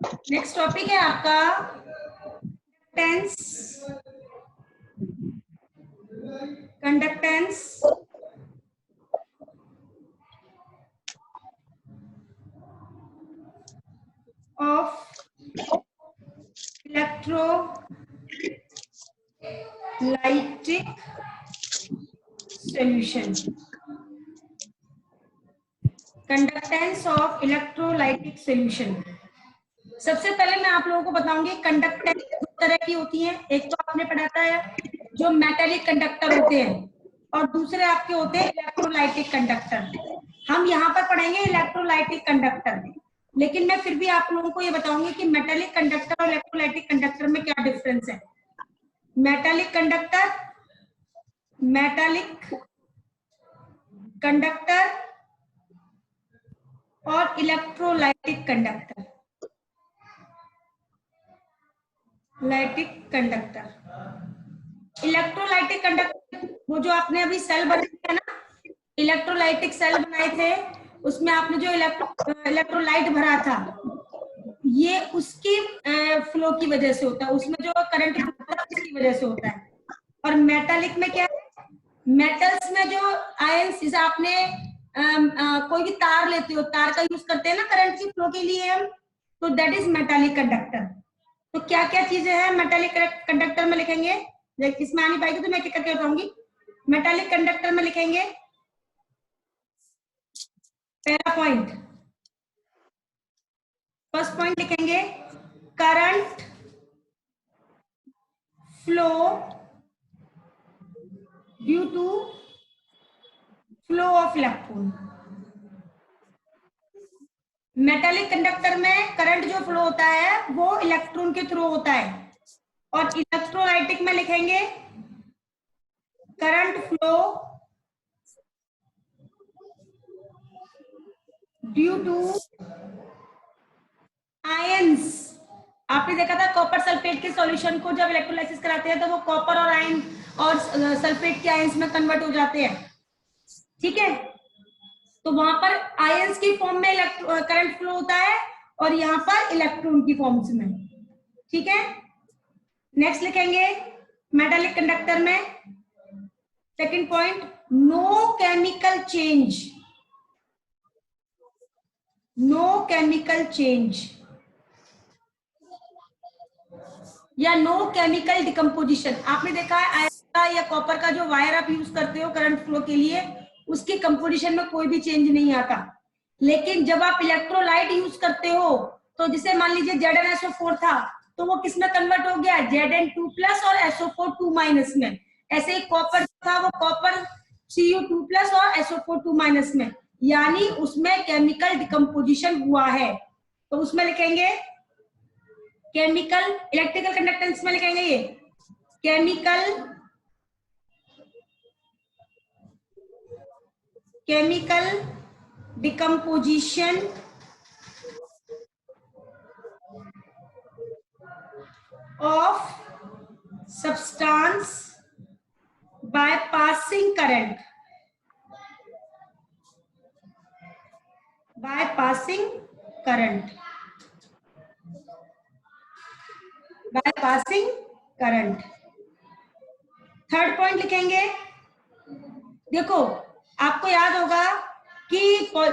Next topic है आपका conductance of electrolytic solution. Conductance of electrolytic solution. सबसे पहले मैं आप लोगों को बताऊंगी कंडक्टेंस दो तरह की होती हैं। एक तो आपने पढ़ा था जो मेटालिक कंडक्टर होते हैं और दूसरे आपके होते हैं इलेक्ट्रोलाइटिक कंडक्टर। हम यहाँ पर पढ़ेंगे इलेक्ट्रोलाइटिक कंडक्टर, लेकिन मैं फिर भी आप लोगों को ये बताऊंगी कि मेटालिक कंडक्टर और इलेक्ट्रोलाइटिक कंडक्टर में क्या डिफरेंस है। मेटालिक कंडक्टर और इलेक्ट्रोलाइटिक कंडक्टर। इलेक्ट्रोलाइटिक कंडक्टर वो जो आपने अभी सेल बनाए थे ना, इलेक्ट्रोलाइटिक सेल बनाए थे, उसमें आपने जो इलेक्ट्रोलाइट भरा था, ये उसकी फ्लो की वजह से होता है, उसमें जो करंट उसकी वजह से होता है। और मेटालिक में क्या है, मेटल्स में जो आयंस, जैसे आपने कोई भी तार लेते हो, तार का यूज करते हैं ना करंट की फ्लो के लिए हम, तो दैट इज मेटालिक कंडक्टर। तो क्या क्या चीजें हैं मेटालिक कंडक्टर में लिखेंगे, इसमें आनी पाएगी तो मैं क्या करके बताऊंगी। मेटालिक कंडक्टर में लिखेंगे पहला पॉइंट, फर्स्ट पॉइंट लिखेंगे current flow due to flow of electron. Metallic conductor में करंट जो फ्लो होता है वो इलेक्ट्रॉन के थ्रू होता है, और इलेक्ट्रोलाइटिक में लिखेंगे current flow due to ions. आपने देखा था कॉपर सल्फेट के सॉल्यूशन को जब इलेक्ट्रोलाइसिस कराते हैं तो वो कॉपर और आयन और सल्फेट के आयंस में कन्वर्ट हो जाते हैं, ठीक है। तो वहां पर आयंस की फॉर्म में करंट फ्लो होता है और यहाँ पर इलेक्ट्रॉन की फॉर्म्स में, ठीक है। नेक्स्ट लिखेंगे मेटालिक कंडक्टर में second point, no chemical change या नो केमिकल डिकम्पोजिशन। आपने देखा है आयरन का या कॉपर का जो वायर आप यूज करते हो करंट फ्लो के लिए, उसकी कंपोजिशन में कोई भी चेंज नहीं आता। लेकिन जब आप इलेक्ट्रोलाइट यूज करते हो, तो जिसे मान लीजिए ZnSO4 था, तो वो किसमें कन्वर्ट हो गया, Zn2+ और SO4 2- में। ऐसे ही कॉपर था, वो कॉपर Cu2+ और SO4 2- में, यानी उसमें केमिकल डिकम्पोजिशन हुआ है। तो उसमें लिखेंगे केमिकल, इलेक्ट्रिकल कंडक्टेंस में लिखेंगे ये chemical decomposition of substance by passing current, third point लिखेंगे, देखो आपको याद होगा कि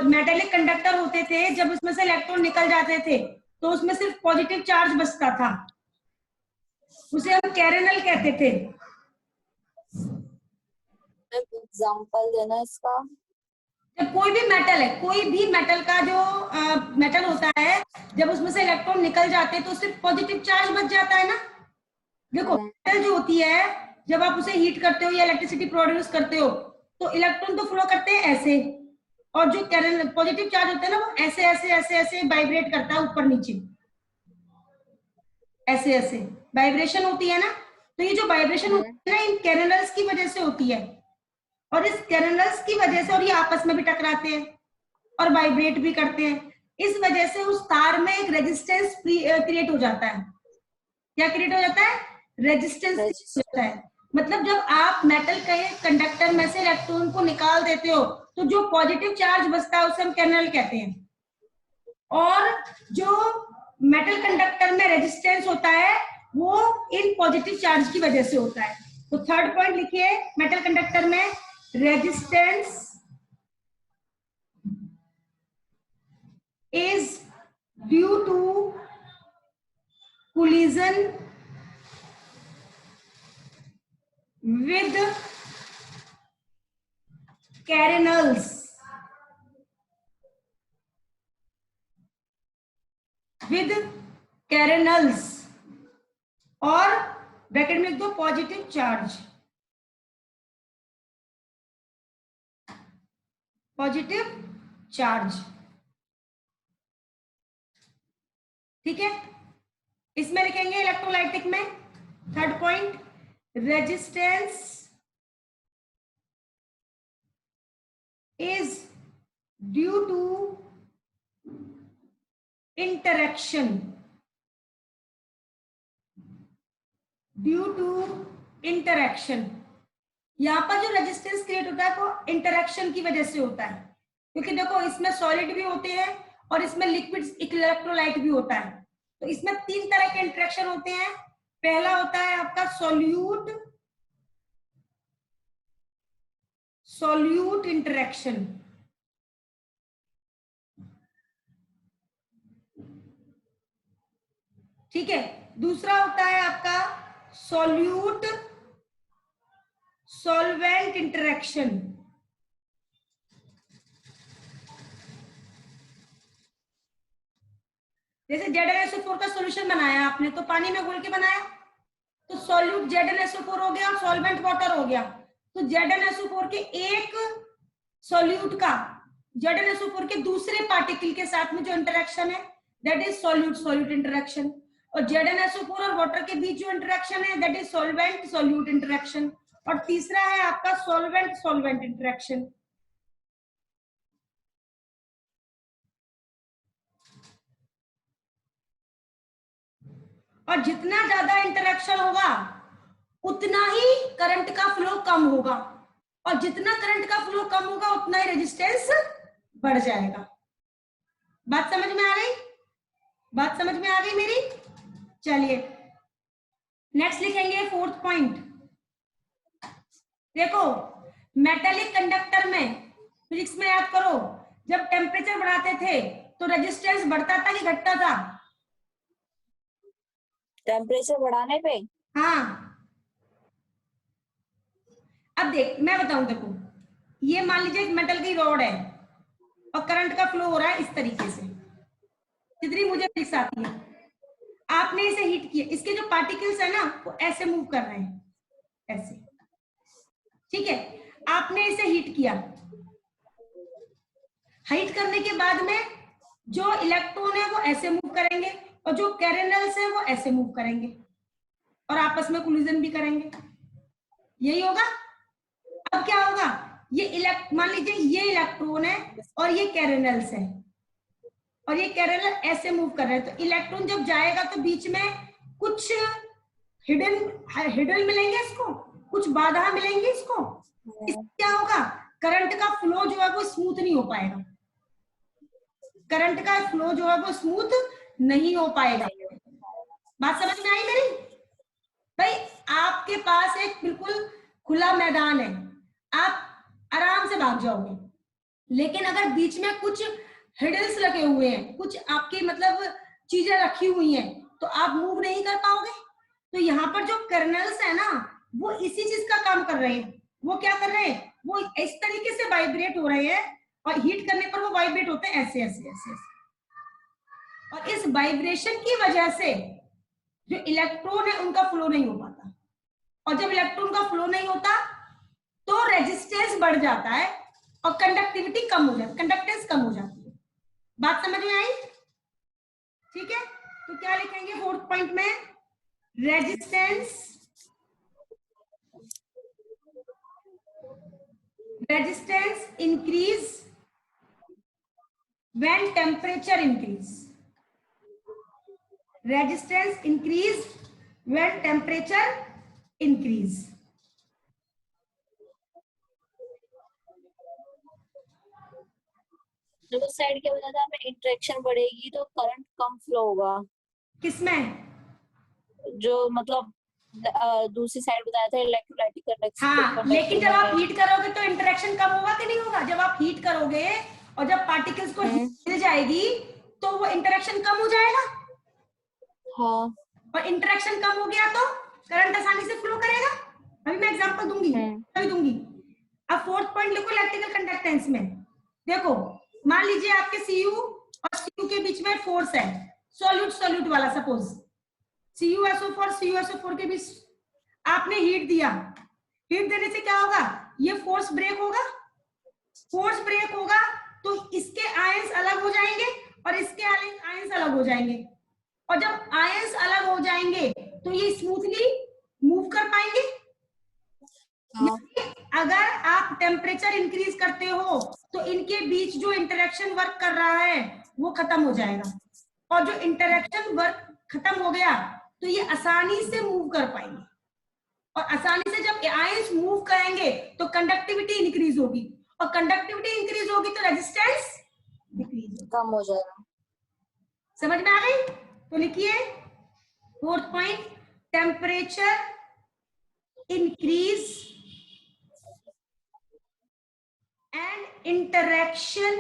मेटालिक कंडक्टर होते थे, जब उसमें से इलेक्ट्रॉन निकल जाते थे तो उसमें सिर्फ पॉजिटिव चार्ज बचता था, उसे हम कैरेनल कहते थे। एग्जांपल देना इसका। जब कोई भी मेटल है, कोई भी मेटल का जो मेटल होता है, जब उसमें से इलेक्ट्रॉन निकल जाते हैं तो सिर्फ पॉजिटिव चार्ज बच जाता है ना। देखो मेटल जो होती है, जब आप उसे हीट करते हो या इलेक्ट्रिसिटी प्रोड्यूस करते हो, तो इलेक्ट्रॉन तो फ्लो करते हैं ऐसे, और जो पॉजिटिव चार्ज होता है ना, वो ऐसे ऐसे ऐसे ऐसे वाइब्रेट करता है ऊपर नीचे, ऐसे ऐसे वाइब्रेशन होती है ना। तो ये जो वाइब्रेशन होती है ना, इन कैरेनल्स की वजह से होती है, और इस कैरेनल्स की वजह से, और ये आपस में भी टकराते हैं और वाइब्रेट भी करते हैं, इस वजह से उस तार में एक रेजिस्टेंस क्रिएट हो जाता है। क्या क्रिएट हो जाता है, रेजिस्टेंस होता है। मतलब जब आप मेटल के कंडक्टर में से इलेक्ट्रॉन को निकाल देते हो, तो जो पॉजिटिव चार्ज बचता है उसे हम कैरेनल कहते हैं, और जो मेटल कंडक्टर में रेजिस्टेंस होता है वो इन पॉजिटिव चार्ज की वजह से होता है। तो थर्ड पॉइंट लिखिए, मेटल कंडक्टर में resistance is due to collision with carenals और ब्रैकेट में लिख दो पॉजिटिव चार्ज, ठीक है। इसमें लिखेंगे इलेक्ट्रोलाइटिक में third point, resistance is due to interaction यहां पर जो रेजिस्टेंस क्रिएट होता है वो इंटरेक्शन की वजह से होता है, क्योंकि देखो इसमें सॉलिड भी होते हैं और इसमें लिक्विड इलेक्ट्रोलाइट भी होता है। तो इसमें तीन तरह के इंटरेक्शन होते हैं। पहला होता है आपका सॉल्यूट इंटरेक्शन, ठीक है। दूसरा होता है आपका सॉल्यूट सॉल्वेंट इंटरेक्शन, जैसे ZnSO4 का सॉल्यूशन बनाया आपने तो पानी में घोल के बनाया, तो सॉल्यूट ZnSO4 हो गया और सॉल्वेंट वाटर हो गया। तो ZnSO4 के एक सॉल्यूट का ZnSO4 के दूसरे पार्टिकल के साथ में जो इंटरेक्शन है दैट इज सॉल्यूट इंटरेक्शन, और ZnSO4 और वाटर के बीच जो इंटरेक्शन है that is solvent solute interaction, और तीसरा है आपका सॉल्वेंट इंटरेक्शन। और जितना ज्यादा इंटरेक्शन होगा उतना ही करंट का फ्लो कम होगा, और जितना करंट का फ्लो कम होगा उतना ही रेजिस्टेंस बढ़ जाएगा। बात समझ में आ गई मेरी? चलिए नेक्स्ट लिखेंगे फोर्थ पॉइंट। देखो मेटालिक कंडक्टर में फिजिक्स में याद करो, जब टेम्परेचर बढ़ाते थे तो रेजिस्टेंस बढ़ता था कि घटता था? टेम्परेचर बढ़ाने पे? हाँ। अब देख मैं बताऊं, देखो ये मान लीजिए एक मेटल की रॉड है और करंट का फ्लो हो रहा है इस तरीके से, जितनी मुझे फिजिक्स आती है। आपने इसे हीट किया, इसके जो पार्टिकल्स है ना वो ऐसे मूव कर रहे हैं, ऐसे, ठीक है। आपने इसे हीट किया, हीट करने के बाद में जो इलेक्ट्रॉन है वो ऐसे मूव करेंगे और जो कैरेनल्स है वो ऐसे मूव करेंगे और आपस में कोलिजन भी करेंगे, यही होगा। अब क्या होगा, ये मान लीजिए ये इलेक्ट्रॉन है और ये कैरेनल्स है और ये कैरेनल ऐसे मूव कर रहे हैं, तो इलेक्ट्रॉन जब जाएगा तो बीच में कुछ हिडन मिलेंगे इसको, कुछ बाधा मिलेंगी इसको। इससे क्या होगा, करंट का फ्लो जो है वो स्मूथ नहीं हो पाएगा, करंट का फ्लो जो है वो स्मूथ नहीं हो पाएगा। बात समझ में आई मेरी? भाई आपके पास एक बिल्कुल खुला मैदान है, आप आराम से भाग जाओगे, लेकिन अगर बीच में कुछ हिडल्स लगे हुए हैं, कुछ आपकी मतलब चीजें रखी हुई हैं, तो आप मूव नहीं कर पाओगे। तो यहाँ पर जो कर्नल्स है ना वो इसी चीज का काम कर रहे हैं। वो क्या कर रहे हैं, वो इस तरीके से वाइब्रेट हो रहे हैं और हीट करने पर वो वाइब्रेट होते हैं ऐसे ऐसे ऐसे, और इस वाइब्रेशन की वजह से जो इलेक्ट्रॉन है उनका फ्लो नहीं हो पाता, और जब इलेक्ट्रॉन का फ्लो नहीं होता तो रेजिस्टेंस बढ़ जाता है और कंडक्टिविटी कम हो जाती है, कंडक्टेंस कम हो जाती है। बात समझ में आई? ठीक है, तो क्या लिखेंगे फोर्थ पॉइंट में, resistance increase when temperature increase, resistance increase when temperature increase. जब उस साइड क्या बताया था हमें, इंटरेक्शन बढ़ेगी तो करंट कम फ्लो होगा। किसमें? जो मतलब दूसरी साइड बताया था इलेक्ट्रोलाइटिक हाँ, लेकिन कंडक्टिंग जब आप में। हीट करोगे तो इंटरेक्शन कम होगा कि नहीं होगा? जब आप हीट करोगे और जब पार्टिकल्स को हम्म। हीट मिल जाएगी तो वो इंटरेक्शन कम हो जाएगा, हाँ। और इंटरेक्शन कम हो गया तो करंट आसानी से फ्लो करेगा। अभी मैं एग्जांपल दूंगी, हम्म। अभी दूंगी। अब फोर्थ पॉइंट लिखो इलेक्ट्रिकल कंडक्टेंस में। देखो, मान लीजिए आपके Cu और Cu के बीच में फोर्स है, सॉल्यूट सॉल्यूट वाला, सपोज CuSO4 के बीच आपने हीट दिया। हीट देने से क्या होगा? ये फोर्स ब्रेक होगा। फोर्स ब्रेक होगा तो इसके आयंस अलग हो जाएंगे और इसके आयंस अलग हो जाएंगे, और जब आयंस अलग हो जाएंगे तो ये स्मूथली मूव कर पाएंगे। हाँ। अगर आप टेम्परेचर इंक्रीज करते हो तो इनके बीच जो इंटरेक्शन वर्क कर रहा है वो खत्म हो जाएगा, और जो इंटरेक्शन वर्क खत्म हो गया तो ये आसानी से मूव कर पाएंगे, और आसानी से जब आयंस मूव करेंगे तो कंडक्टिविटी इंक्रीज होगी, और कंडक्टिविटी इंक्रीज होगी तो रेजिस्टेंस डिक्रीज होगी। कम हो जाएगा। समझ में आ गई? तो लिखिए fourth point, temperature increase and interaction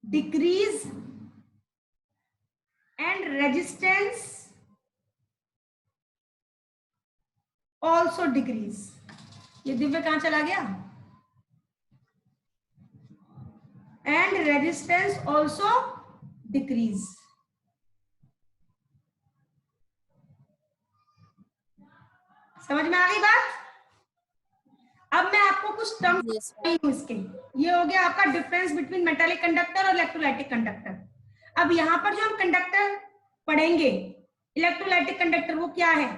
decrease and resistance also decrease। ये दिव्य कहां चला गया? and resistance also decrease। समझ में आ गई बात? अब मैं आपको कुछ टर्म्स यस बताई हूं इसके। ये हो गया आपका डिफरेंस बिटवीन मेटालिक कंडक्टर और इलेक्ट्रोलाइटिक कंडक्टर। अब यहां पर जो हम कंडक्टर पढ़ेंगे, इलेक्ट्रोलाइटिक कंडक्टर, वो क्या है?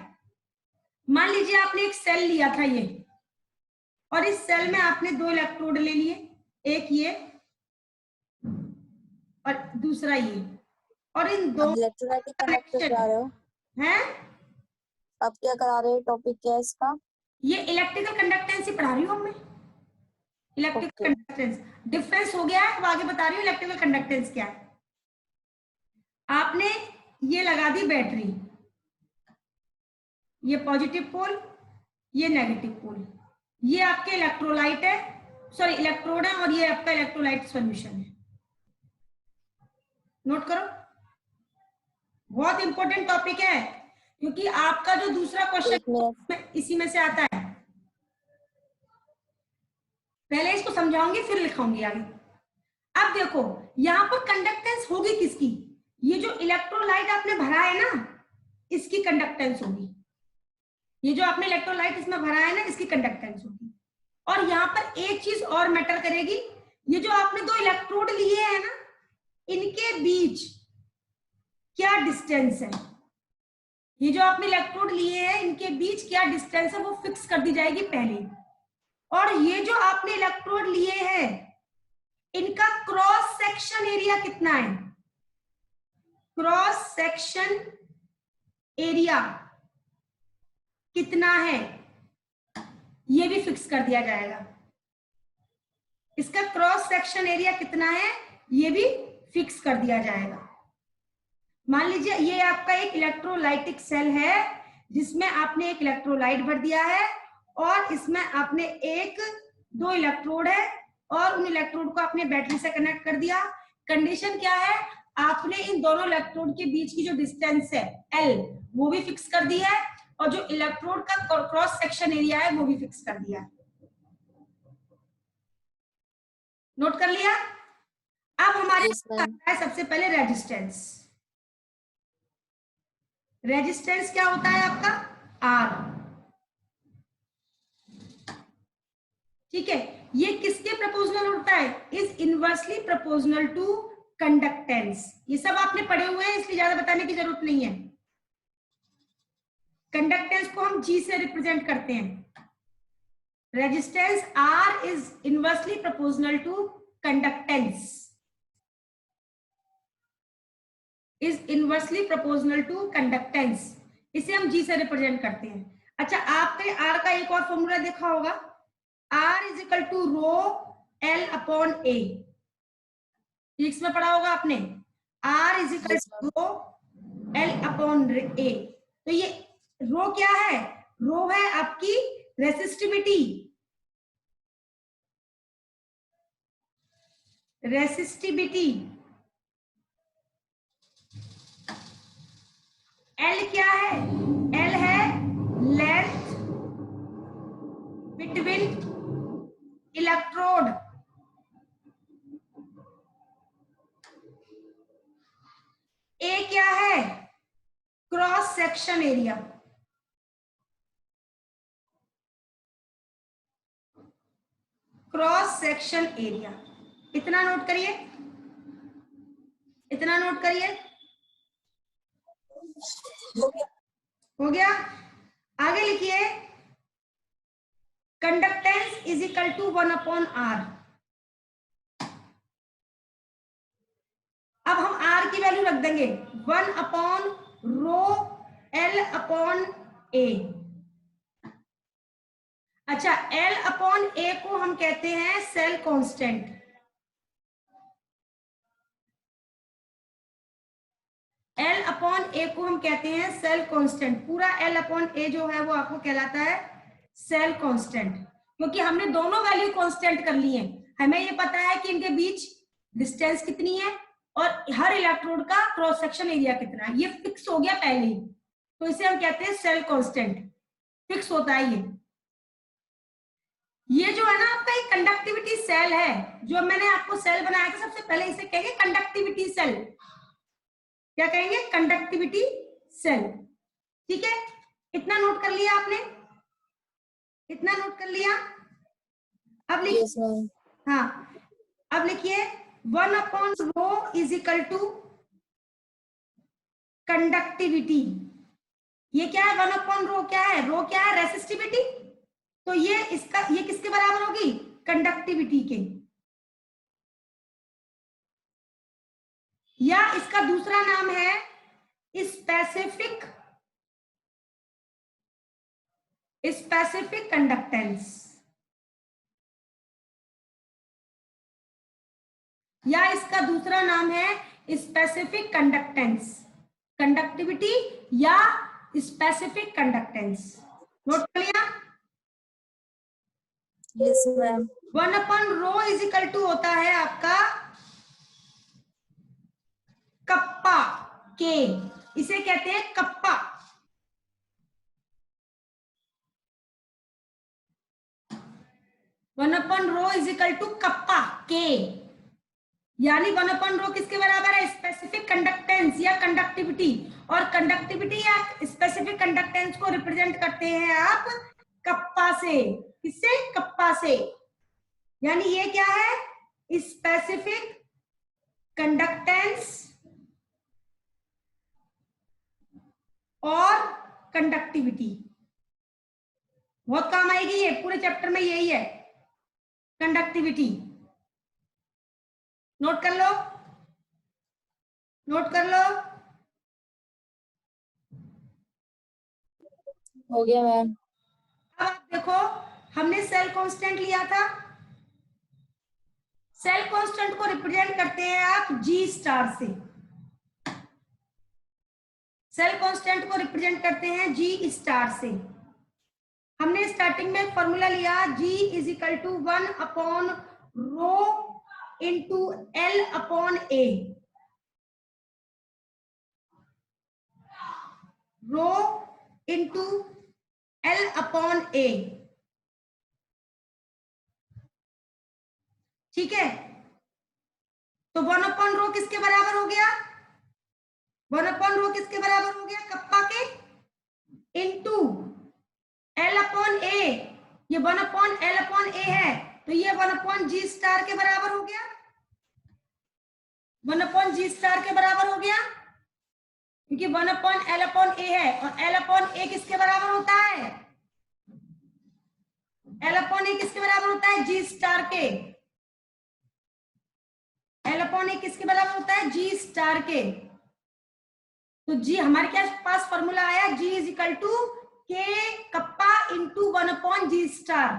मान लीजिए आपने एक सेल लिया था ये, और इस सेल में आपने दो इलेक्ट्रोड ले लिए, एक ये और दूसरा ये, और इन दो अब इलेक्ट्रोलाइटिक कंडक्टर कनेक्शन करा रहे हो? है। अब क्या करा रहे हो, टॉपिक क्या है इसका? ये इलेक्ट्रिकल कंडक्टेंस ही पढ़ा रही हूँ मैं। Electrical okay. कंडक्टेंस डिफरेंस हो गया है, अब आगे बता रही हूँ इलेक्ट्रिकल कंडक्टेंस क्या है। आपने ये लगा दी बैटरी, ये पॉजिटिव पोल, ये नेगेटिव पोल, ये आपके इलेक्ट्रोलाइट है, सॉरी इलेक्ट्रोड है, और ये आपका इलेक्ट्रोलाइट सॉल्यूशन है। नोट करो, बहुत इंपॉर्टेंट टॉपिक है, क्योंकि आपका जो दूसरा एक क्वेश्चन मिनट। इसी में से आता है। पहले इसको समझाऊंगी फिर लिखाऊंगी आगे। अब देखो, यहां पर कंडक्टेंस होगी किसकी? ये जो इलेक्ट्रोलाइट आपने भरा है ना, इसकी कंडक्टेंस होगी। ये जो आपने इलेक्ट्रोलाइट इसमें भरा है ना, इसकी कंडक्टेंस होगी। और यहाँ पर एक चीज और मैटर करेगी, ये जो आपने दो इलेक्ट्रोड लिए हैं ना, इनके बीच क्या डिस्टेंस है? ये जो आपने इलेक्ट्रोड लिए हैं, इनके बीच क्या डिस्टेंस है वो फिक्स कर दी जाएगी पहले। और ये जो आपने इलेक्ट्रोड लिए हैं, इनका क्रॉस सेक्शन एरिया कितना है? क्रॉस सेक्शन एरिया कितना है ये भी फिक्स कर दिया जाएगा। इसका क्रॉस सेक्शन एरिया कितना है ये भी फिक्स कर दिया जाएगा। मान लीजिए ये आपका एक इलेक्ट्रोलाइटिक सेल है, जिसमें आपने एक इलेक्ट्रोलाइट भर दिया है, और इसमें आपने एक दो इलेक्ट्रोड है, और उन इलेक्ट्रोड को आपने बैटरी से कनेक्ट कर दिया। कंडीशन क्या है? आपने इन दोनों इलेक्ट्रोड के बीच की जो डिस्टेंस है L, वो भी फिक्स कर दी है, और जो इलेक्ट्रोड का क्रॉस सेक्शन एरिया है वो भी फिक्स कर दिया। नोट कर लिया? अब हमारे यस मैम। आता है सबसे पहले रेजिस्टेंस। रेजिस्टेंस क्या होता है आपका? R। ठीक है, ये किसके प्रोपोर्शनल होता है? Is inversely proportional to conductance. ये सब आपने पढ़े हुए हैं, इसलिए ज्यादा बताने की जरूरत नहीं है। कंडक्टेंस को हम G से रिप्रेजेंट करते हैं। Resistance R is inversely proportional to conductance, is inversely proportional to conductance, इसे हम G से रिप्रेजेंट करते हैं। अच्छा, आपने R का एक और फॉर्मूला देखा होगा, R is equal to rho L upon A, physics में पढ़ा होगा आपने, R is equal to rho L upon A। तो ये रो क्या है? रो है आपकी रेसिस्टिविटी, रेसिस्टिविटी। L क्या है? L है लेंथ बिटवीन इलेक्ट्रोड। A क्या है? Cross section area. Cross section area, इतना नोट करिए, इतना नोट करिए। हो गया? आगे लिखिए, conductance is equal to 1 upon R. अब हम R की वैल्यू रख देंगे 1 upon rho L upon A। अच्छा, L अपॉन A को हम कहते हैं cell constant. L upon A को हम कहते हैं सेल कांस्टेंट। पूरा L अपॉन A जो है वो आपको कहलाता है सेल कांस्टेंट, क्योंकि हमने दोनों वैल्यू कांस्टेंट कर ली है। हमें ये पता है कि इनके बीच डिस्टेंस कितनी है और हर इलेक्ट्रोड का क्रॉस सेक्शन एरिया कितना है, ये फिक्स हो गया पहले ही, तो इसे हम कहते हैं सेल कांस्टेंट, फिक्स होता है ये जो है ना आपका एक कंडक्टिविटी सेल है, जो मैंने आपको सेल बनाया था सबसे पहले, इसे कहेंगे कंडक्टिविटी सेल। क्या कहेंगे? Conductivity cell. ठीक है, इतना नोट कर लिया आपने? इतना नोट कर लिया? अब लिखिए, हाँ, अब लिखिए 1 upon rho is equal to conductivity. ये क्या है? 1 अपॉन रो क्या है? रो क्या है? रेसिस्टिविटी। तो ये किसके बराबर होगी? कंडक्टिविटी के। या इसका दूसरा नाम है स्पेसिफिक कंडक्टेंस, या इसका दूसरा नाम है स्पेसिफिक कंडक्टेंस, कंडक्टिविटी या स्पेसिफिक कंडक्टेंस। नोट कर लिया? Yes ma'am. 1 upon rho is equal to होता है आपका कप्पा के, इसे कहते हैं kappa. One upon rho is equal to kappa K, यानी 1 अपॉन रो किसके बराबर है? स्पेसिफिक कंडक्टेंस या कंडक्टिविटी। और कंडक्टिविटी या स्पेसिफिक कंडक्टेंस को रिप्रेजेंट करते हैं आप कप्पा से। किससे? कप्पा से। यानी ये क्या है? स्पेसिफिक कंडक्टेंस और कंडक्टिविटी। बहुत काम आएगी ये, पूरे चैप्टर में यही है, कंडक्टिविटी। नोट कर लो, नोट कर लो। हो गया मैम। अब आप देखो, हमने सेल कांस्टेंट लिया था, सेल कांस्टेंट को रिप्रेजेंट करते हैं आप जी स्टार से। सेल कांस्टेंट को रिप्रेजेंट करते हैं जी स्टार से। हमने स्टार्टिंग में फॉर्मूला लिया G is equal to 1 upon rho into L upon A। Rho into L upon A। ठीक है, तो 1 अपॉन रो किसके बराबर हो गया? 1 अपॉन रो किसके बराबर हो गया? कप्पा के इंटू L अपॉन A। ये 1 अपॉन L अपॉन A है, तो ये 1 अपॉन G स्टार के बराबर हो गया। 1 अपॉन G स्टार के बराबर हो गया, क्योंकि 1 अपॉन L अपॉन A है, और L अपॉन A किसके बराबर होता है? L अपॉन A किसके बराबर होता है? G स्टार के। L अपॉन A किसके बराबर होता है? G स्टार के। तो G हमारे क्या पास फॉर्मूला आया? G is equal to K kappa into 1 upon G star.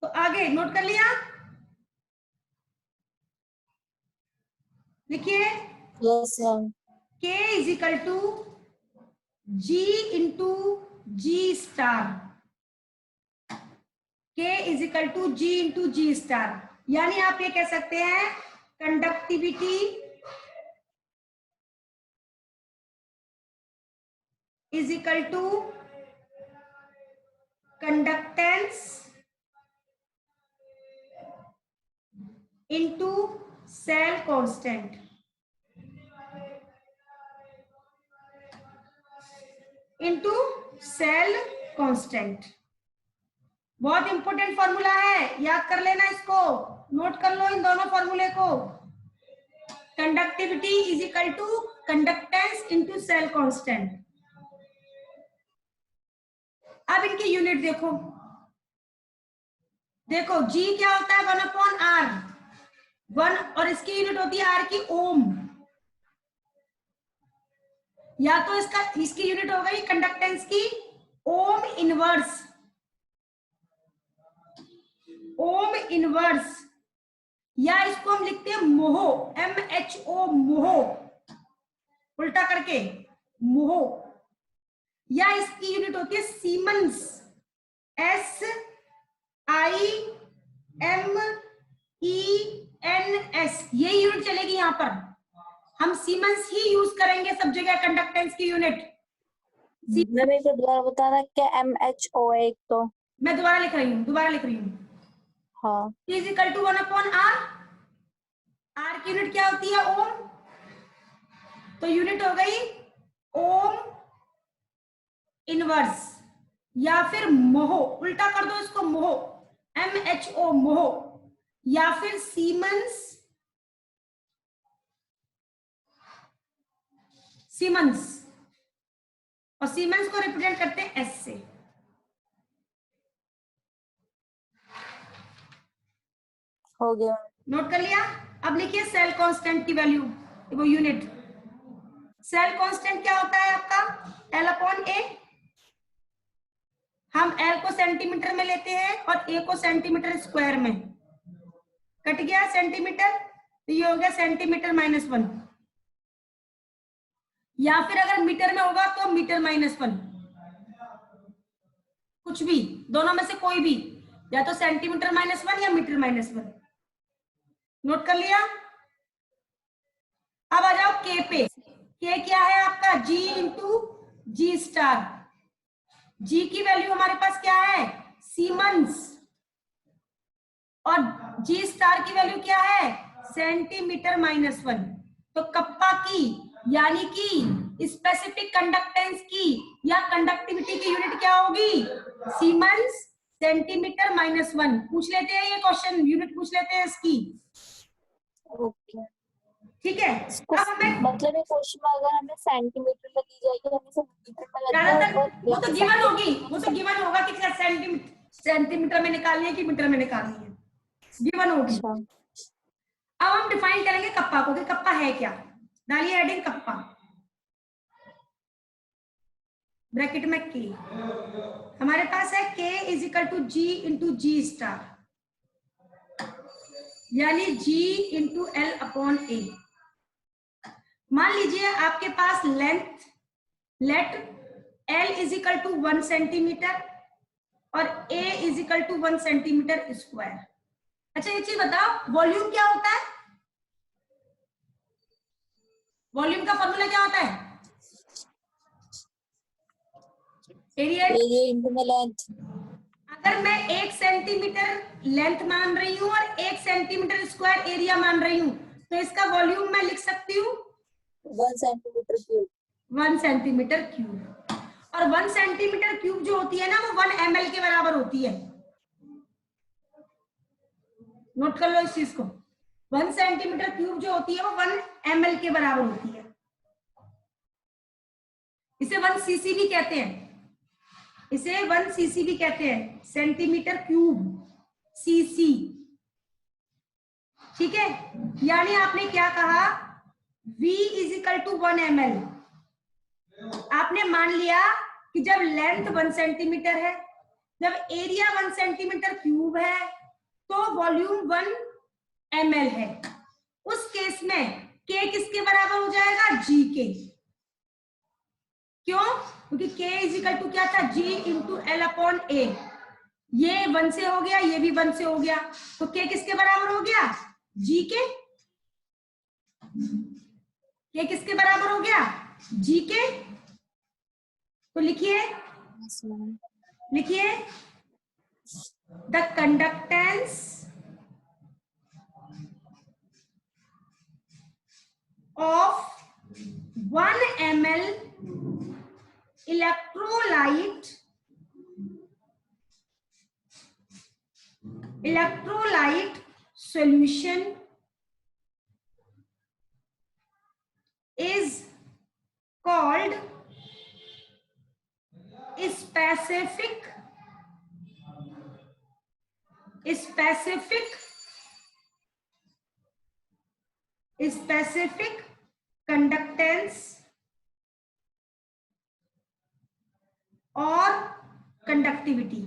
तो आगे नोट कर लिया, लिखिए yes ma'am. K is equal to G into G star, K is equal to G into G star, यानी आप ये कह सकते हैं conductivity is equal to conductance into cell constant, into cell constant. बहुत इंपॉर्टेंट फॉर्मूला है, याद कर लेना इसको, नोट कर लो इन दोनों फॉर्मूले को। Conductivity is equal to conductance into cell constant. अब इनकी यूनिट देखो, देखो G क्या होता है 1/R, 1, और इसकी यूनिट होती है R की ओम, या तो इसकी यूनिट हो गई कंडक्टेंस की ओम इनवर्स, ओम इनवर्स, या इसको हम लिखते हैं मोहो, MHO मोहो, उल्टा करके मोहो, या इसकी यूनिट होती है सीमेंस, SIMENS, ये यूनिट चलेगी यहां पर, हम सीमेंस ही यूज करेंगे सब जगह कंडक्टेंस की यूनिट। मैम एक बार दोबारा बताना क्या MHO है एक तो। मैं दोबारा लिख रही हूँ, हाँ। Is equal to 1/R, R की यूनिट क्या होती है ओम, तो यूनिट हो गई ओम इनवर्स, या फिर मोहो, उल्टा कर दो इसको मोहो, MHO मोहो, या फिर सीमेंस, सीमेंस, और सीमेंस को रिप्रेजेंट करते हैं S से। हो गया। नोट कर लिया। अब लिखिए सेल कांस्टेंट की वैल्यू, वो यूनिट, सेल कांस्टेंट क्या होता है आपका L/A, हम L को सेंटीमीटर में लेते हैं और A को सेंटीमीटर स्क्वायर में, कट गया सेंटीमीटर, तो ये हो गया सेंटीमीटर -1, या फिर अगर मीटर में होगा तो मीटर -1, कुछ भी, दोनों में से कोई भी, या तो सेंटीमीटर -1 या मीटर -1। नोट कर लिया। अब आ जाओ K पे, K क्या है आपका G into G star, G की वैल्यू हमारे पास क्या है सीमेंस, और G स्टार की वैल्यू क्या है सेंटीमीटर -1, तो कप्पा की यानी कि स्पेसिफिक कंडक्टेंस की या कंडक्टिविटी की यूनिट क्या होगी सीमेंस सेंटीमीटर -1। पूछ लेते हैं ये क्वेश्चन, यूनिट पूछ लेते हैं इसकी, ओके। ठीक है। अब हमें मतलब ये क्वेश्चन में अगर हमें सेंटीमीटर में दी जाएगी, हमें से मीटर में लगना ज्यादातर होगा, वो या तो फिर गिवन होगी, सेंटीमीटर वो तो गिवन होगा कि सेंटीमीटर में निकालनी है कि मीटर में निकालनी है, गिवन होगी। अच्छा। अब हम डिफाइन करेंगे कप्पा को कि कप्पा है क्या, डालिए हेडिंग कप्पा, ब्रैकेट में K, हमारे पास है K is equal to G into G star, यानी G इंटू L/A। मान लीजिए आपके पास let L is equal to 1 centimetre और A is equal to 1 centimetre square. अच्छा ये चीज बताओ वॉल्यूम क्या होता है, वॉल्यूम का फॉर्मूला क्या होता है एरिया इंटू लेंथ। अगर मैं 1 सेंटीमीटर लेंथ मान रही हूँ और 1 सेंटीमीटर स्क्वायर एरिया मान रही हूँ, तो इसका वॉल्यूम मैं लिख सकती हूँ 1 सेंटीमीटर क्यूब, 1 सेंटीमीटर क्यूब, और 1 सेंटीमीटर क्यूब जो होती है ना वो 1 ml के बराबर होती है, नोट कर लो इस चीज को, 1 सेंटीमीटर क्यूब जो होती है वो 1 ml के बराबर होती है, इसे 1 cc भी कहते हैं, इसे 1 cc भी कहते हैं, सेंटीमीटर क्यूब cc, ठीक है। यानी आपने क्या कहा V is equal to 1 ml, आपने मान लिया कि जब लेंथ 1 सेंटीमीटर है जब एरिया 1 सेंटीमीटर क्यूब है तो वॉल्यूम 1 ml है, उस केस में K किसके बराबर हो जाएगा? G के। क्यों? क्योंकि K इज इक्वल टू क्या था? G into L upon A। ये 1 से हो गया, ये भी 1 से हो गया, तो K किसके बराबर हो गया? G के। K किसके बराबर हो गया? G के। तो लिखिए, लिखिए the conductance of 1 ml electrolyte solution is called specific conductance और कंडक्टिविटी।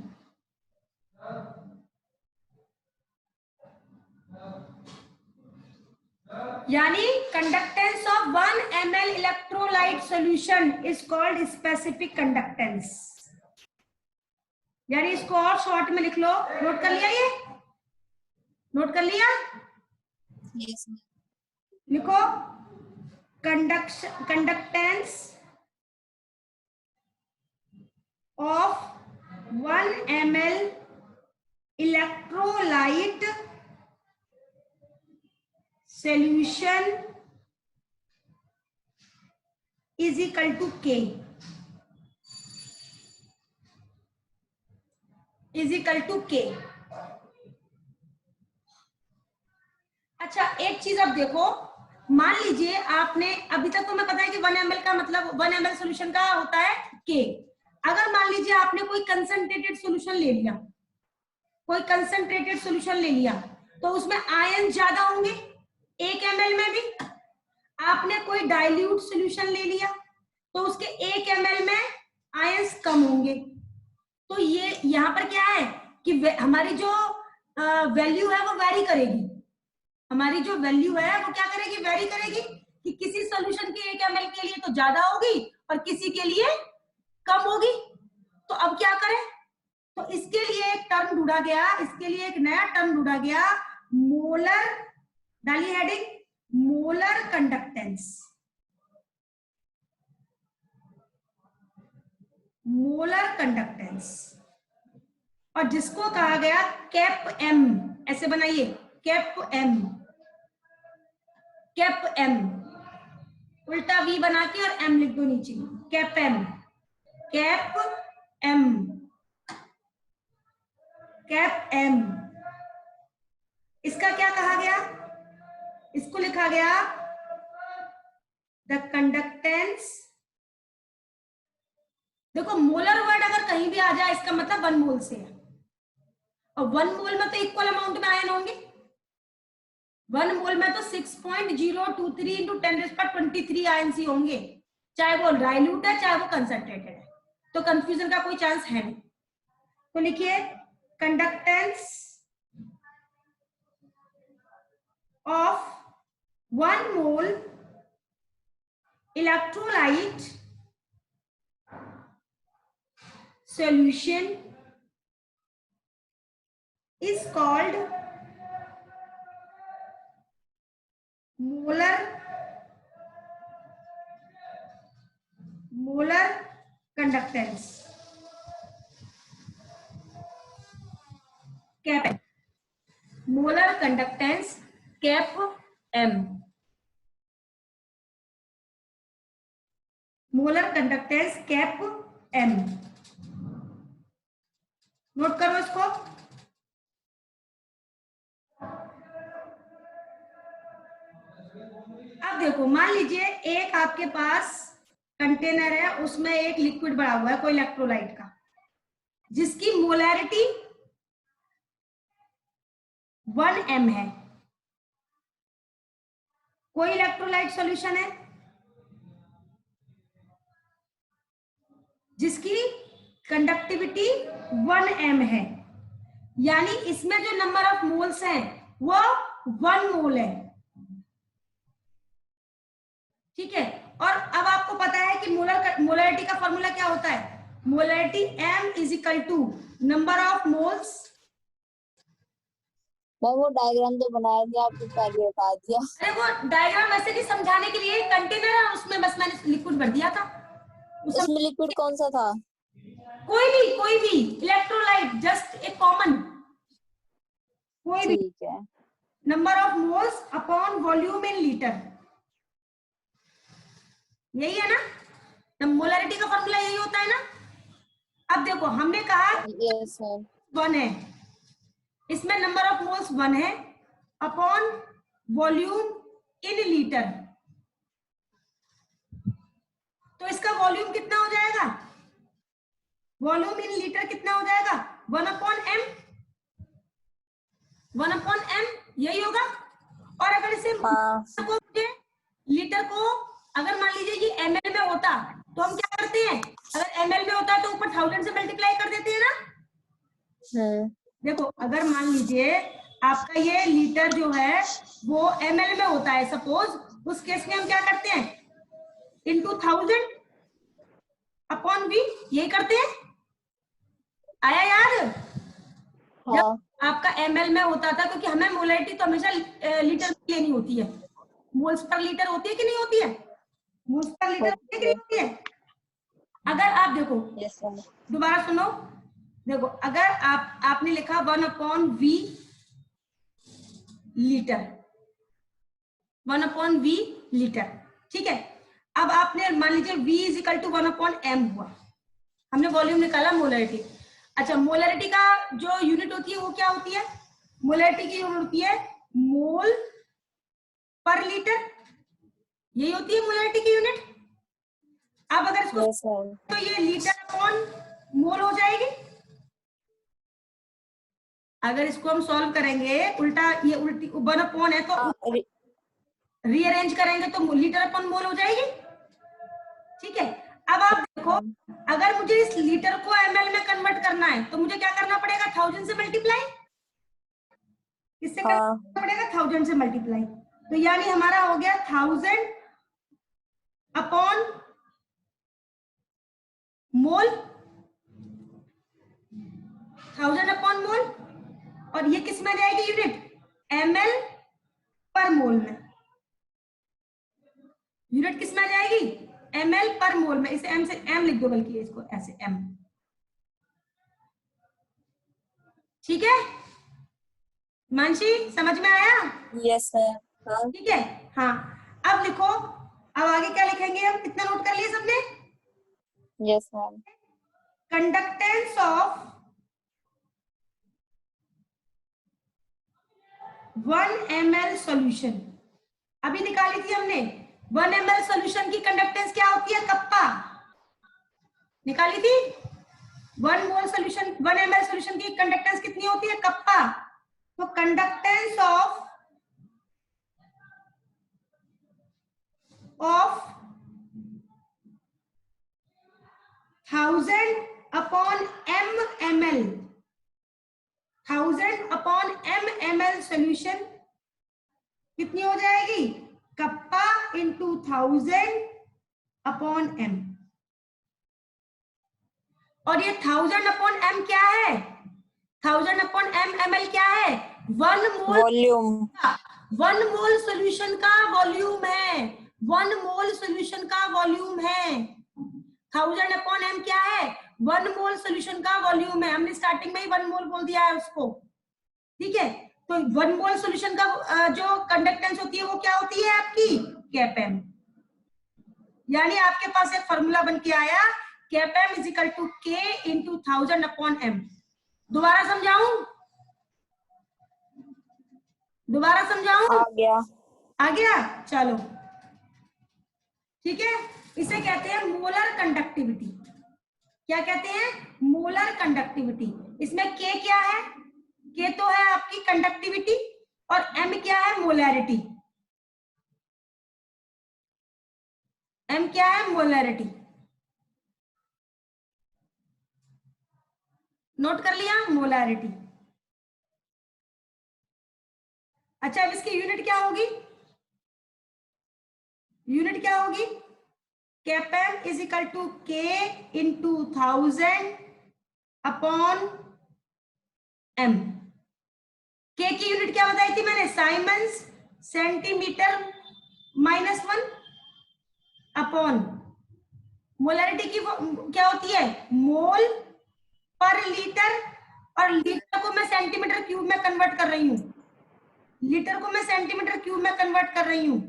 यानी conductance of 1 ml electrolyte solution is called specific conductance. यानी इसको और शॉर्ट में लिख लो। नोट कर लिया? ये नोट कर लिया? yes, लिखो conductance of 1 ml electrolyte solution is equal to K, is equal to K। अच्छा, एक चीज अब देखो, मान लीजिए आपने अभी तक तो मैं पता है कि 1 ml का मतलब 1 ml सोल्यूशन का होता है K। अगर मान लीजिए आपने कोई कंसंट्रेटेड सोल्यूशन ले लिया, कोई कंसंट्रेटेड सोल्यूशन ले लिया, तो उसमें आयन ज्यादा होंगे 1 ml में भी। आपने कोई डाइल्यूट सोल्यूशन ले लिया तो उसके 1 ml में आयंस कम होंगे। तो ये यहाँ पर क्या है कि हमारी जो वैल्यू है वो वेरी करेगी। हमारी जो वैल्यू है वो क्या करेगी? वेरी करेगी कि किसी सॉल्यूशन के 1 ml के लिए तो ज्यादा होगी और किसी के लिए कम होगी। तो अब क्या करें? तो इसके लिए एक टर्म ढूंढा गया, इसके लिए एक नया टर्म ढूंढा गया, मोलर, डालिए heading, molar conductance. Molar conductance, और जिसको कहा गया कैप एम। ऐसे बनाइए, कैप एम, कैप एम, उल्टा वी बना के और एम लिख दो नीचे, cap M, cap M, cap M. इसका क्या कहा गया? इसको लिखा गया द कंडक्टेंस। देखो, मोलर वर्ड अगर कहीं भी आ जाए इसका मतलब 1 मोल से है, और 1 मोल में तो इक्वल अमाउंट में आयन होंगे। 1 मोल में तो 6.023 इंटू 10⁻23 आयंस ही होंगे, चाहे वो डाइल्यूट है चाहे वो कंसंट्रेटेड है। तो कंफ्यूजन का कोई चांस है नहीं। तो लिखिए conductance of 1 mole electrolyte solution is called molar conductance, cap m, molar conductance cap m, molar conductance cap M. Note करो इसको। अब देखो, मान लीजिए एक आपके पास कंटेनर है, उसमें एक लिक्विड भरा हुआ है कोई इलेक्ट्रोलाइट का, जिसकी मोलैरिटी 1 m है। कोई इलेक्ट्रोलाइट सॉल्यूशन है जिसकी कंडक्टिविटी 1m है, यानी इसमें जो नंबर ऑफ मोल्स हैं वो 1 मोल है। ठीक है, और अब आपको पता है कि मोलरिटी का फॉर्मूला क्या होता है, molarity m is equal to number of moles. मैं वो डायग्राम तो बनाया दिया, आपको पहले बता दिया। अरे वो डायग्राम ऐसे नहीं, समझाने के लिए कंटेनर है, उसमें बस मैंने लिक्विड भर दिया था। उसमें लिक्विड कौन सा था? कोई भी इलेक्ट्रोलाइट, जस्ट ए कॉमन, कोई भी। ठीक है। Number of moles upon volume in litre, यही है ना, मोलरिटी का फॉर्मूला यही होता है ना। अब देखो हमने कहा यस सर। 1 है, इसमें नंबर ऑफ मोल्स 1 है अपॉन वॉल्यूम इन लीटर, तो इसका वॉल्यूम कितना हो जाएगा, वॉल्यूम इन लीटर कितना हो जाएगा, 1/m, 1/m यही होगा। और अगर इसे लीटर को अगर मान लीजिए ये ml में होता तो हम क्या करते हैं, अगर ml में होता है तो ऊपर 1000 से मल्टीप्लाई कर देते हैं ना। देखो अगर मान लीजिए आपका ये लीटर जो है वो ml में होता है सपोज, उस केस में हम क्या करते हैं, इंटू 1000 अपॉन v, यही करते हैं। आया याद? हाँ। जब आपका ml में होता था, क्योंकि हमें मोलरिटी तो हमेशा लीटर में लेनी होती है, मोल्स पर लीटर होती है कि नहीं होती है, मोल्स पर लीटर होती है कि नहीं होती है। अगर आप देखो, यस सर। दोबारा सुनो, देखो अगर आपने लिखा 1/v लीटर, 1/v लीटर, ठीक है। अब आपने मान लीजिए v is equal to 1/m हुआ, हमने वॉल्यूम निकाला मोलरिटी। अच्छा, मोलरिटी का जो यूनिट होती है वो क्या होती है, मोलरिटी की यूनिट होती है मोल पर लीटर, यही होती है मोलरिटी की यूनिट। अब अगर इसको यस सर। तो ये लीटर अपॉन मोल हो जाएगी। अगर इसको हम सॉल्व करेंगे उल्टा, ये उल्टी 1/m है तो रीअरेंज करेंगे तो लीटर अपॉन मोल हो जाएगी। ठीक है, अब आप देखो अगर मुझे इस लीटर को ml में कन्वर्ट करना है तो मुझे क्या करना पड़ेगा, 1000 से मल्टीप्लाई, किससे करना पड़ेगा, 1000 से मल्टीप्लाई। तो यानी हमारा हो गया 1000 अपॉन मोल, 1000 अपॉन मोल, और ये किस में जाएगी यूनिट, ml पर मोल में, यूनिट किस में जाएगी, ml पर मोल में। इसे m से m लिख दो, बल्कि इसको ऐसे m, ठीक है मानसी, समझ में आया? Yes sir. ठीक है, हाँ। अब लिखो, अब आगे क्या लिखेंगे हम, कितना नोट कर लिए सबने, yes ma'am. Conductance of 1 ml solution, अभी निकाली थी हमने, 1 ml सॉल्यूशन की कंडक्टेंस क्या होती है, कप्पा, निकाली थी। 1 मोल सॉल्यूशन, 1 ml सॉल्यूशन की कंडक्टेंस कितनी होती है, कप्पा। तो conductance of 1000 upon ml, 1000 upon ml solution कितनी हो जाएगी, कप्पा इंटू 1000 अपॉन m। और ये 1000 अपॉन m क्या है, 1000 अपॉन m ml क्या है, 1 मोल वॉल्यूम, 1 मोल सॉल्यूशन का वॉल्यूम है, 1 मोल सॉल्यूशन का वॉल्यूम है। 1000 अपॉन m क्या है, 1 मोल सॉल्यूशन का वॉल्यूम है, हमने स्टार्टिंग में ही 1 मोल बोल दिया है उसको। ठीक है, तो 1 मोल सॉल्यूशन का जो कंडक्टेंस होती है वो क्या होती है आपकी, कैपm। यानी आपके पास एक फॉर्मूला बन के आया, कैपm is equal to k into 1000 upon m। दोबारा समझाऊं, दोबारा समझाऊं, आ गया। आ गया, चलो ठीक है। इसे कहते हैं मोलर कंडक्टिविटी, क्या कहते हैं, मोलर कंडक्टिविटी। इसमें k क्या है, k तो है आपकी कंडक्टिविटी, और m क्या है, मोलैरिटी, m क्या है, मोलैरिटी। नोट कर लिया, मोलारिटी। अच्छा, अब इसकी यूनिट क्या होगी? यूनिट क्या होगी? Kpm is equal to K into 1000 upon M। K की यूनिट क्या बताई थी मैंने? साइमंस सेंटीमीटर -1 अपॉन मोलरिटी की क्या होती है? मोल पर लीटर, और लीटर को मैं सेंटीमीटर क्यूब में कन्वर्ट कर रही हूँ। लीटर को मैं सेंटीमीटर क्यूब में कन्वर्ट कर रही हूँ।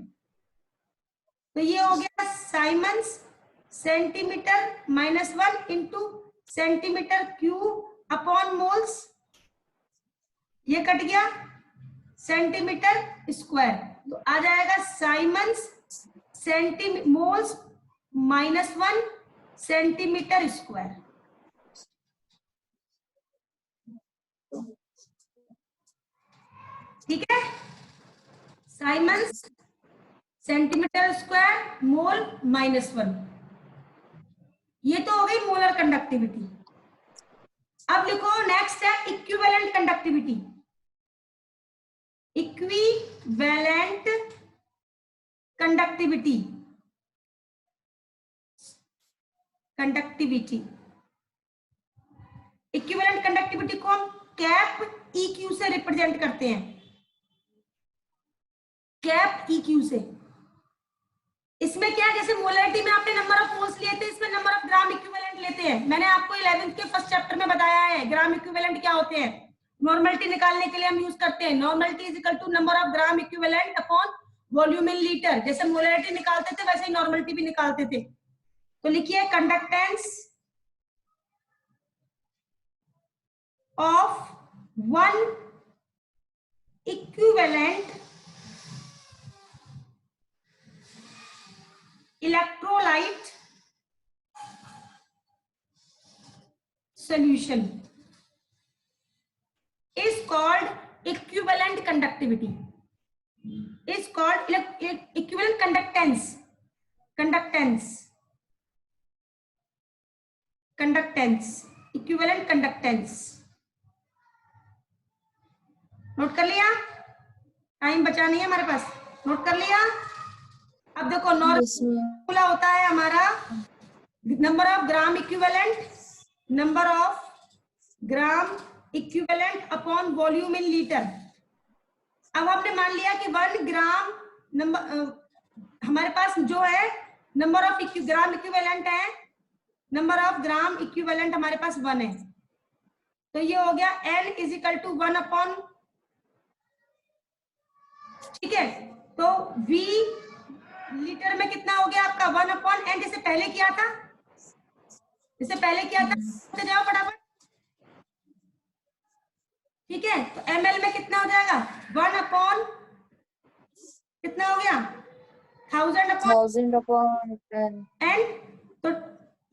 तो ये हो गया siemens centimetre -1 into centimetre cube upon moles, ये कट गया सेंटीमीटर स्क्वायर, तो आ जाएगा साइमंस मोल्स -1 सेंटीमीटर स्क्वायर। ठीक है, साइमंस सेंटीमीटर स्क्वायर मोल -1, ये तो हो गई मोलर कंडक्टिविटी। अब लिखो नेक्स्ट है equivalent conductivity. Equivalent conductivity, equivalent conductivity को हम कैप EQ से रिप्रेजेंट करते हैं, कैप EQ से। इसमें क्या है, जैसे मोलरिटी में आपने नंबर ऑफ मोल्स लिए थे, इसमें नंबर ऑफ ग्राम इक्विवेलेंट लेते हैं। मैंने आपको 11th के फर्स्ट चैप्टर में बताया है ग्राम इक्विवेलेंट क्या होते हैं। नॉर्मलिटी निकालने के लिए हम यूज करते हैं normality is equal to number of gram equivalent upon volume in litre. जैसे मोलरिटी निकालते थे वैसे ही नॉर्मलिटी भी निकालते थे। तो लिखिए conductance of one equivalent electrolyte solution is called equivalent conductivity, is called equivalent conductance, equivalent conductance। Note कर लिया? टाइम बचा नहीं है हमारे पास, नोट कर लिया? अब देखो नॉर्मल होता है हमारा number of gram equivalent, number of gram equivalent upon volume in litre. अब हमने मान लिया कि 1 ग्राम नंबर हमारे पास जो है नंबर ऑफ ग्राम इक्विवेलेंट है, नंबर ऑफ ग्राम इक्विवेलेंट हमारे पास 1 है। तो ये हो गया N is equal to 1 upon, ठीक है, तो V लीटर में कितना हो गया आपका 1 अपॉन N, जैसे पहले किया था, तो जाओ फटाफट। ठीक है, तो ml में कितना हो जाएगा 1 अपॉन कितना हो गया 1000 अपॉन N। तो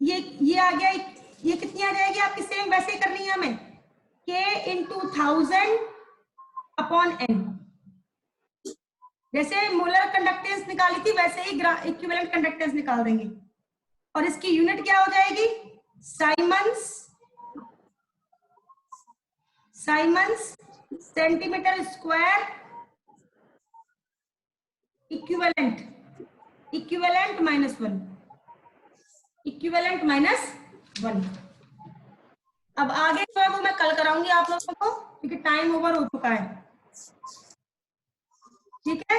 ये आ गया, ये कितनी आ जाएगी आपकी, सेम वैसे ही करनी है हमें, K इंटू 1000 अपॉन N। जैसे मोलर कंडक्टेंस निकाली थी वैसे ही इक्विवेलेंट कंडक्टेंस निकाल देंगे। और इसकी यूनिट क्या हो जाएगी? Siemens centimetre square equivalent -1, equivalent -1। अब आगे जो है वो मैं कल कराऊंगी आप लोगों को, क्योंकि टाइम ओवर हो चुका है। ठीक है,